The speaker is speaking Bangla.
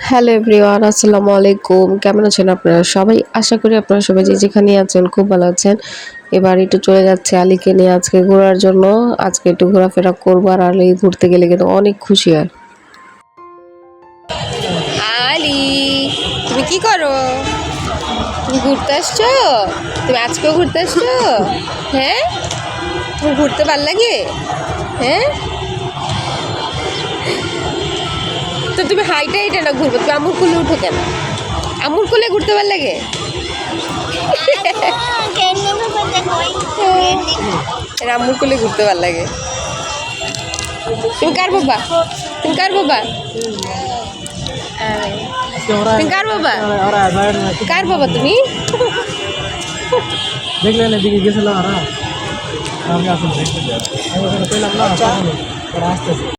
হ্যালো এভরিওয়ান, আসসালামু আলাইকুম। কেমন আছেন আপনারা সবাই? আশা করি আপনারা সবাই যে যেখানে আছেন খুব ভালো আছেন। এবার একটু চলে যাচ্ছে আলীকে নিয়ে আজকে ঘোরার জন্য। আজকে একটু ঘোরাফেরা করবো আর আলী ঘুরতে গেলে কিন্তু অনেক খুশি হয়। আলী, তুমি কি করো? তুমি ঘুরতে আসছো? তুমি আজকেও ঘুরতে আসছো? হ্যাঁ, তুমি ঘুরতে ভাল লাগে? হ্যাঁ, তো তুমি হাইটে হাইটে না ঘুরবো, তুমি আমুর কুলে উঠো কেন? আমুর কুলে ঘুরতে ভাল লাগে? রামুর কোলে ঘুরতে ভালো লাগে। তুমি কার বাবা? তুমি কার বাবা? তুমি কার বাবা? কার বাবা তুমি? দেখলেন এদিকে গেছিল ওরা আমি আসলে পেলাম না ওরা আসতেছে